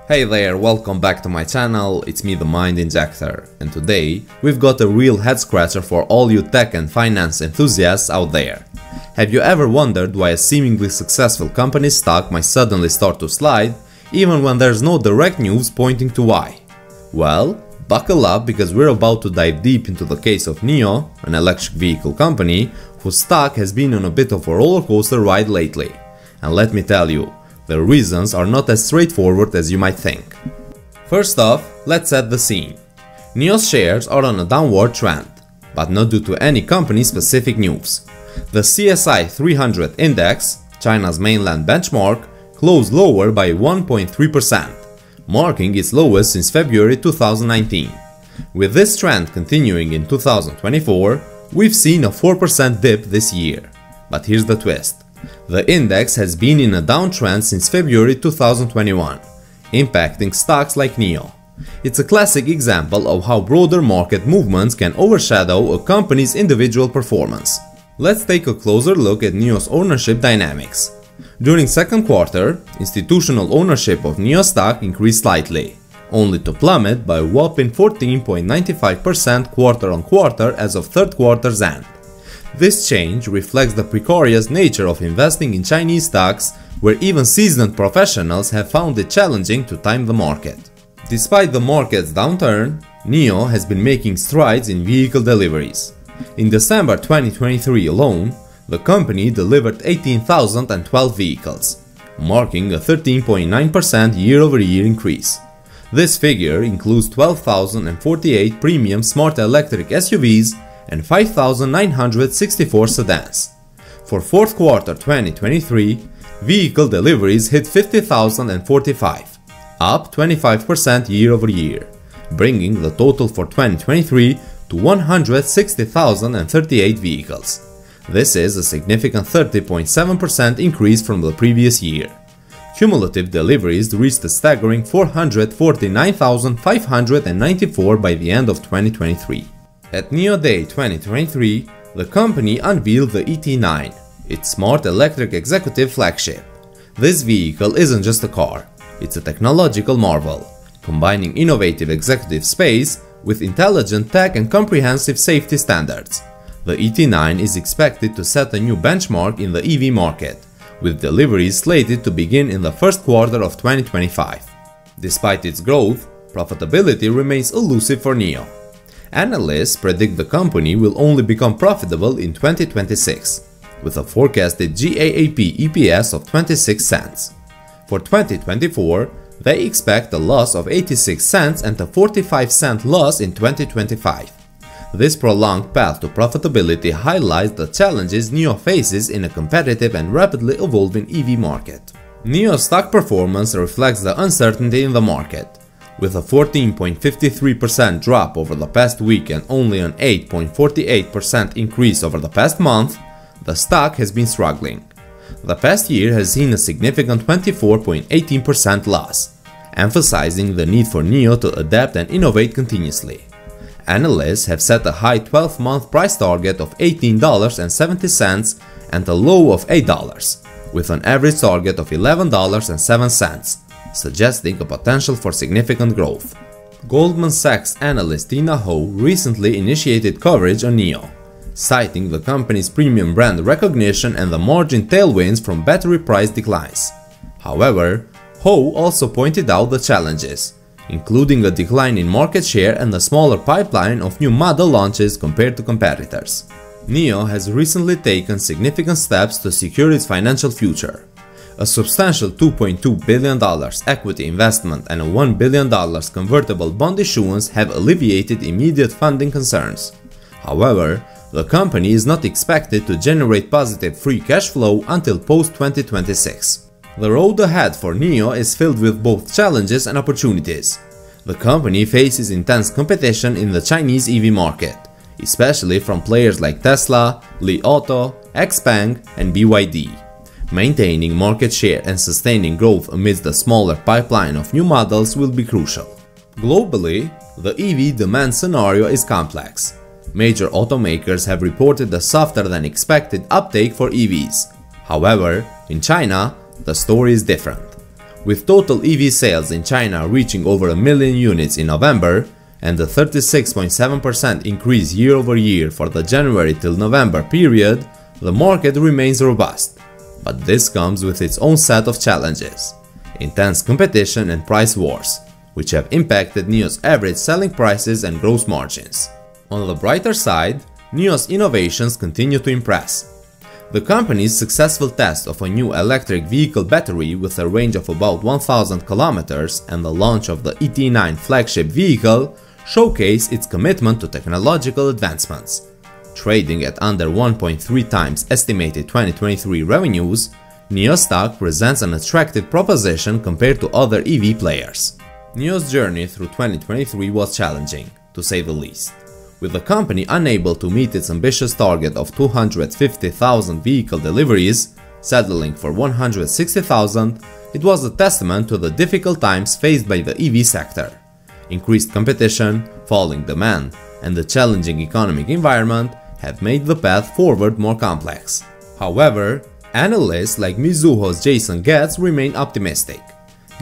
Hey there, welcome back to my channel, it's me the Mind Injector, and today we've got a real head scratcher for all you tech and finance enthusiasts out there. Have you ever wondered why a seemingly successful company's stock might suddenly start to slide, even when there's no direct news pointing to why? Well, buckle up because we're about to dive deep into the case of NIO, an electric vehicle company whose stock has been on a bit of a roller coaster ride lately. And let me tell you, the reasons are not as straightforward as you might think. First off, let's set the scene. NIO's shares are on a downward trend, but not due to any company-specific news. The CSI 300 index, China's mainland benchmark, closed lower by 1.3%, marking its lowest since February 2019. With this trend continuing in 2024, we've seen a 4% dip this year. But here's the twist. The index has been in a downtrend since February 2021, impacting stocks like NIO. It's a classic example of how broader market movements can overshadow a company's individual performance. Let's take a closer look at NIO's ownership dynamics. During second quarter, institutional ownership of NIO stock increased slightly, only to plummet by a whopping 14.95% quarter-on-quarter as of third quarter's end. This change reflects the precarious nature of investing in Chinese stocks, where even seasoned professionals have found it challenging to time the market. Despite the market's downturn, NIO has been making strides in vehicle deliveries. In December 2023 alone, the company delivered 18,012 vehicles, marking a 13.9% year-over-year increase. This figure includes 12,048 premium smart electric SUVs and 5,964 sedans. For fourth quarter 2023, vehicle deliveries hit 50,045, up 25% year-over-year, bringing the total for 2023 to 160,038 vehicles. This is a significant 30.7% increase from the previous year. Cumulative deliveries reached a staggering 449,594 by the end of 2023. At NIO Day 2023, the company unveiled the ET9, its smart electric executive flagship. This vehicle isn't just a car, it's a technological marvel, combining innovative executive space with intelligent tech and comprehensive safety standards. The ET9 is expected to set a new benchmark in the EV market, with deliveries slated to begin in the first quarter of 2025. Despite its growth, profitability remains elusive for NIO. Analysts predict the company will only become profitable in 2026, with a forecasted GAAP EPS of 26 cents. For 2024, they expect a loss of 86 cents and a 45-cent loss in 2025. This prolonged path to profitability highlights the challenges NIO faces in a competitive and rapidly evolving EV market. NIO's stock performance reflects the uncertainty in the market. With a 14.53% drop over the past week and only an 8.48% increase over the past month, the stock has been struggling. The past year has seen a significant 24.18% loss, emphasizing the need for NIO to adapt and innovate continuously. Analysts have set a high 12-month price target of $18.70 and a low of $8, with an average target of $11.07. Suggesting a potential for significant growth. Goldman Sachs analyst Tina Ho recently initiated coverage on NIO, citing the company's premium brand recognition and the margin tailwinds from battery price declines. However, Ho also pointed out the challenges, including a decline in market share and a smaller pipeline of new model launches compared to competitors. NIO has recently taken significant steps to secure its financial future. A substantial $2.2 billion equity investment and a $1 billion convertible bond issuance have alleviated immediate funding concerns. However, the company is not expected to generate positive free cash flow until post-2026. The road ahead for NIO is filled with both challenges and opportunities. The company faces intense competition in the Chinese EV market, especially from players like Tesla, Li Auto, XPeng, and BYD. Maintaining market share and sustaining growth amidst a smaller pipeline of new models will be crucial. Globally, the EV demand scenario is complex. Major automakers have reported a softer than expected uptake for EVs. However, in China, the story is different. With total EV sales in China reaching over 1 million units in November and a 36.7% increase year-over-year for the January till November period, the market remains robust. But this comes with its own set of challenges: intense competition and price wars, which have impacted NIO's average selling prices and gross margins. On the brighter side, NIO's innovations continue to impress. The company's successful test of a new electric vehicle battery with a range of about 1000 km and the launch of the ET9 flagship vehicle showcase its commitment to technological advancements. Trading at under 1.3 times estimated 2023 revenues, NIO stock presents an attractive proposition compared to other EV players. NIO's journey through 2023 was challenging, to say the least. With the company unable to meet its ambitious target of 250,000 vehicle deliveries, settling for 160,000, it was a testament to the difficult times faced by the EV sector. Increased competition, falling demand, and the challenging economic environment have made the path forward more complex. However, analysts like Mizuho's Jason Getz remain optimistic.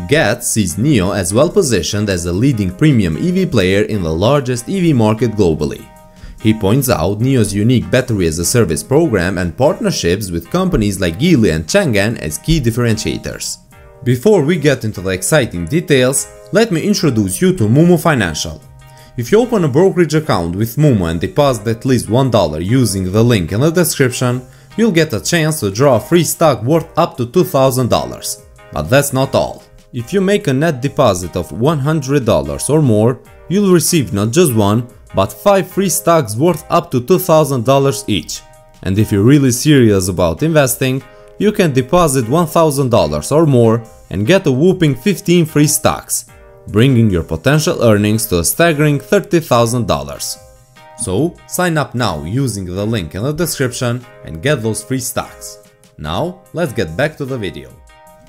Getz sees NIO as well positioned as a leading premium EV player in the largest EV market globally. He points out NIO's unique battery-as-a-service program and partnerships with companies like Geely and Changan as key differentiators. Before we get into the exciting details, let me introduce you to Moomoo Financial. If you open a brokerage account with Moomoo and deposit at least $1 using the link in the description, you'll get a chance to draw a free stock worth up to $2,000. But that's not all. If you make a net deposit of $100 or more, you'll receive not just one, but 5 free stocks worth up to $2,000 each. And if you're really serious about investing, you can deposit $1,000 or more and get a whopping 15 free stocks, bringing your potential earnings to a staggering $30,000. So, sign up now using the link in the description and get those free stocks. Now, let's get back to the video.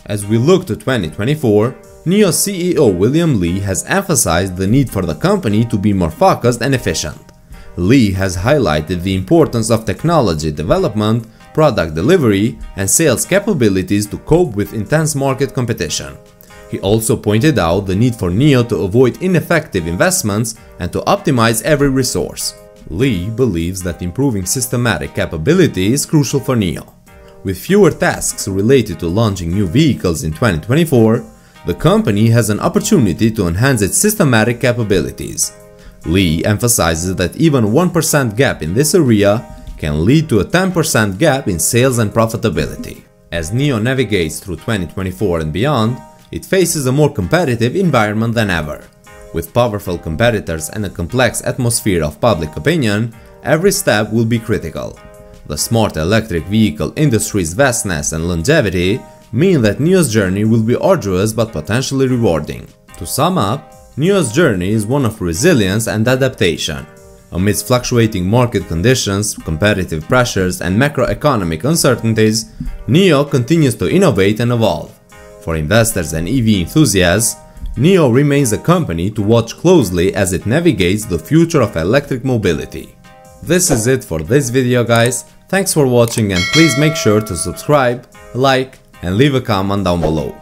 As we look to 2024, NIO CEO William Li has emphasized the need for the company to be more focused and efficient. Li has highlighted the importance of technology development, product delivery, and sales capabilities to cope with intense market competition. He also pointed out the need for NIO to avoid ineffective investments and to optimize every resource. Li believes that improving systematic capability is crucial for NIO. With fewer tasks related to launching new vehicles in 2024, the company has an opportunity to enhance its systematic capabilities. Li emphasizes that even a 1% gap in this area can lead to a 10% gap in sales and profitability. As NIO navigates through 2024 and beyond, it faces a more competitive environment than ever. With powerful competitors and a complex atmosphere of public opinion, every step will be critical. The smart electric vehicle industry's vastness and longevity mean that NIO's journey will be arduous but potentially rewarding. To sum up, NIO's journey is one of resilience and adaptation. Amidst fluctuating market conditions, competitive pressures, and macroeconomic uncertainties, NIO continues to innovate and evolve. For investors and EV enthusiasts, NIO remains a company to watch closely as it navigates the future of electric mobility. This is it for this video, guys. Thanks for watching and please make sure to subscribe, like, and leave a comment down below.